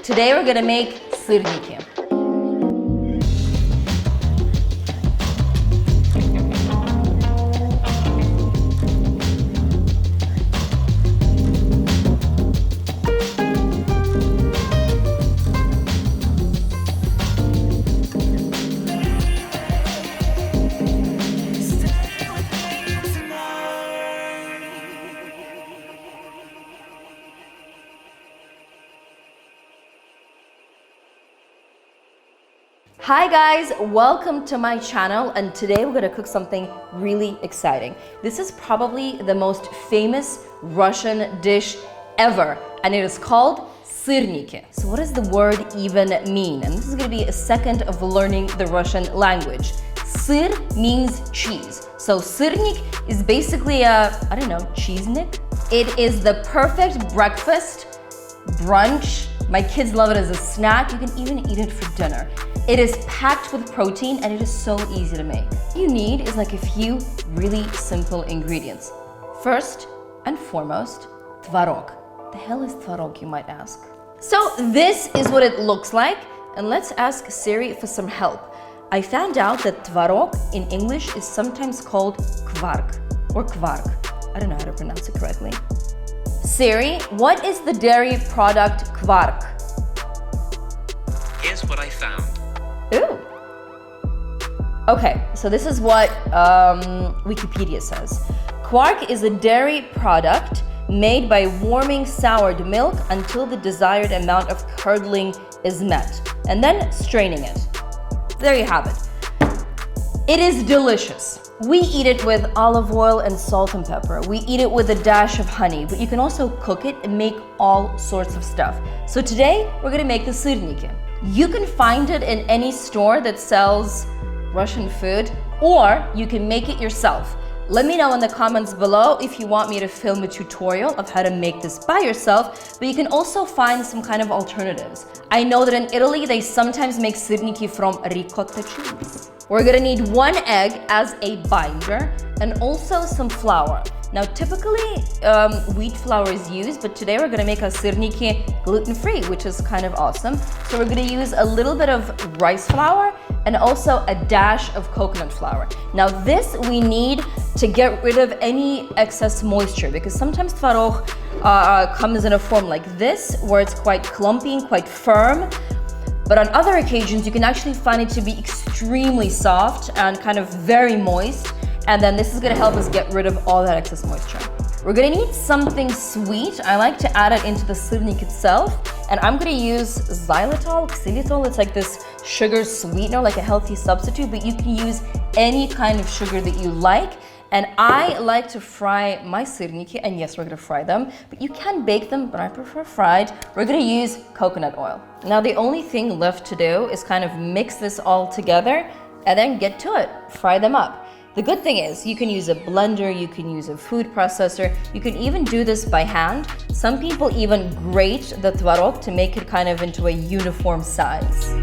Today we're gonna make syrniki. Hi guys, welcome to my channel, and today we're gonna cook something really exciting. This is probably the most famous Russian dish ever, and it is called Syrniki. So what does the word even mean? And this is gonna be a second of learning the Russian language. Syr means cheese. So Syrnik is basically a, I don't know, cheesenik? It is the perfect breakfast, brunch. My kids love it as a snack. You can even eat it for dinner. It is packed with protein and it is so easy to make. All you need is like a few really simple ingredients. First and foremost, tvorog. The hell is tvorog, you might ask? So this is what it looks like, and let's ask Siri for some help. I found out that tvorog in English is sometimes called quark or I don't know how to pronounce it correctly. Siri, what is the dairy product quark? Here's what I found. Ooh. Okay, so this is what Wikipedia says. Quark is a dairy product made by warming soured milk until the desired amount of curdling is met, and then straining it. There you have it. It is delicious. We eat it with olive oil and salt and pepper. We eat it with a dash of honey, but you can also cook it and make all sorts of stuff. So today, we're gonna make the syrniki. You can find it in any store that sells Russian food, or you can make it yourself. Let me know in the comments below if you want me to film a tutorial of how to make this by yourself, but you can also find some kind of alternatives. I know that in Italy, they sometimes make syrniki from ricotta cheese. We're gonna need 1 egg as a binder and also some flour. Now, typically, wheat flour is used, but today we're gonna make a syrniki gluten-free, which is kind of awesome. So we're gonna use a little bit of rice flour and also a dash of coconut flour. Now, this we need to get rid of any excess moisture, because sometimes tvorog comes in a form like this, where it's quite clumpy and quite firm. But on other occasions, you can actually find it to be extremely soft and kind of very moist. And then this is gonna help us get rid of all that excess moisture. We're gonna need something sweet. I like to add it into the syrnik itself. And I'm gonna use xylitol. It's like this sugar sweetener, like a healthy substitute, but you can use any kind of sugar that you like. And I like to fry my syrniki, and yes, we're gonna fry them, but you can bake them, but I prefer fried. We're gonna use coconut oil. Now, the only thing left to do is kind of mix this all together and then get to it, fry them up. The good thing is you can use a blender, you can use a food processor, you can even do this by hand. Some people even grate the tvorog to make it kind of into a uniform size.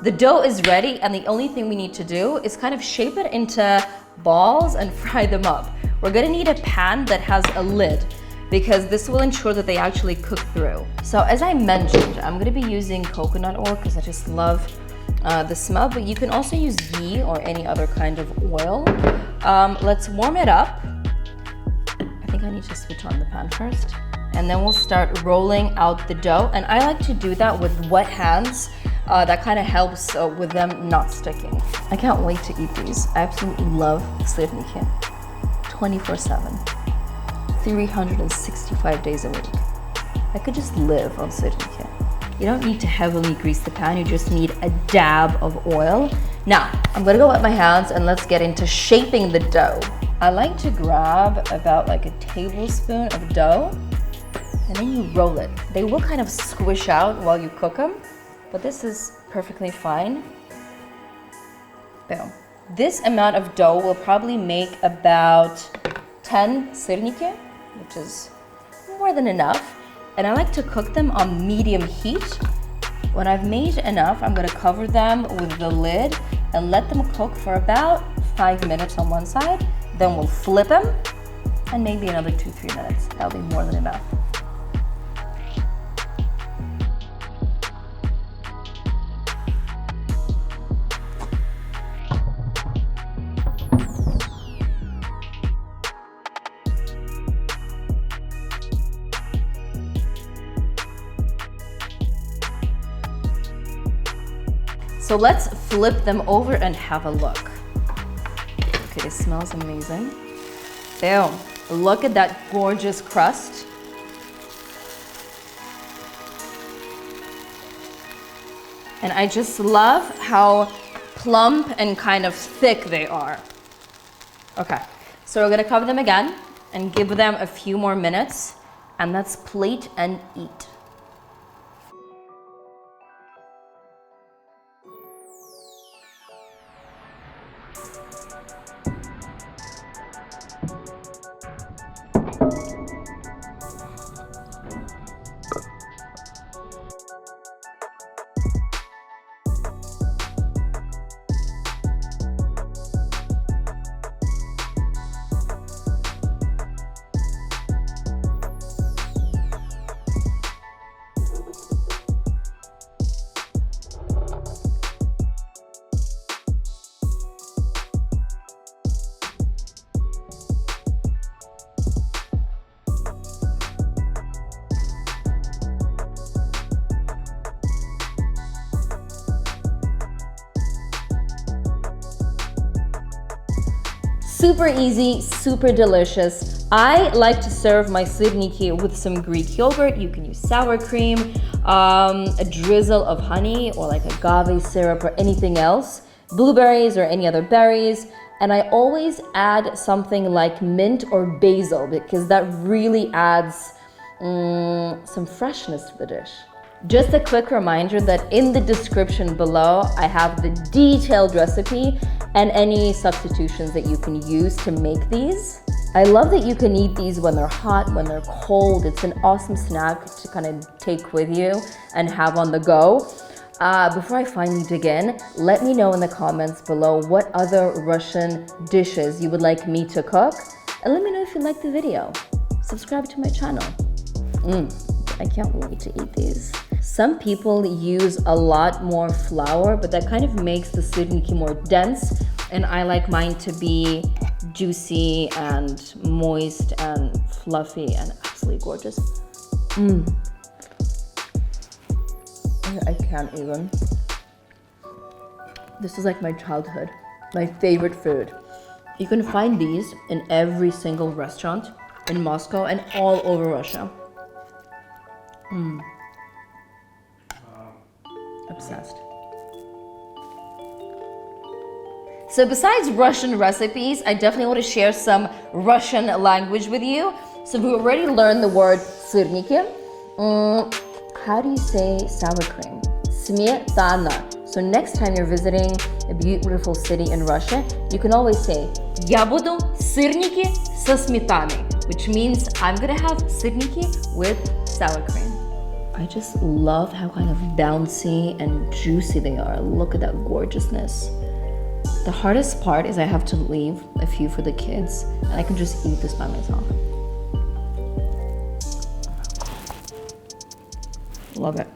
The dough is ready, and the only thing we need to do is kind of shape it into balls and fry them up. We're gonna need a pan that has a lid, because this will ensure that they actually cook through. So as I mentioned, I'm gonna be using coconut oil because I just love the smell, but you can also use ghee or any other kind of oil. Let's warm it up. I think I need to switch on the pan first. And then we'll start rolling out the dough. And I like to do that with wet hands. That kind of helps with them not sticking. I can't wait to eat these. I absolutely love syrniki. 24/7, 365 days a week. I could just live on syrniki. You don't need to heavily grease the pan, you just need a dab of oil. Now, I'm gonna go wet my hands and let's get into shaping the dough. I like to grab about like a tablespoon of dough, and then you roll it. They will kind of squish out while you cook them, but this is perfectly fine. Boom. This amount of dough will probably make about 10 syrniki, which is more than enough. And I like to cook them on medium heat. When I've made enough, I'm gonna cover them with the lid and let them cook for about 5 minutes on one side. Then we'll flip them and maybe another 2-3 minutes. That'll be more than enough. So let's flip them over and have a look. Okay, this smells amazing. Boom. Look at that gorgeous crust. And I just love how plump and kind of thick they are. Okay, so we're gonna cover them again and give them a few more minutes, and let's plate and eat. Super easy, super delicious. I like to serve my syrniki with some Greek yogurt. You can use sour cream, a drizzle of honey, or like agave syrup or anything else, blueberries or any other berries. And I always add something like mint or basil because that really adds some freshness to the dish. Just a quick reminder that in the description below, I have the detailed recipe and any substitutions that you can use to make these. I love that you can eat these when they're hot, when they're cold. It's an awesome snack to kind of take with you and have on the go. Before I finally dig in, let me know in the comments below what other Russian dishes you would like me to cook. And let me know if you liked the video. Subscribe to my channel. I can't wait to eat these. Some people use a lot more flour, but that kind of makes the syrniki more dense. And I like mine to be juicy and moist and fluffy and absolutely gorgeous. I can't even. This is like my childhood, my favorite food. You can find these in every single restaurant in Moscow and all over Russia. Obsessed. So besides Russian recipes, I definitely want to share some Russian language with you. So we already learned the word syrniki. How do you say sour cream? Smetana. So next time you're visiting a beautiful city in Russia, you can always say "Я буду сырники со сметаной," which means I'm gonna have syrniki with sour cream. I just love how kind of bouncy and juicy they are. Look at that gorgeousness. The hardest part is I have to leave a few for the kids, and I can just eat this by myself. Love it.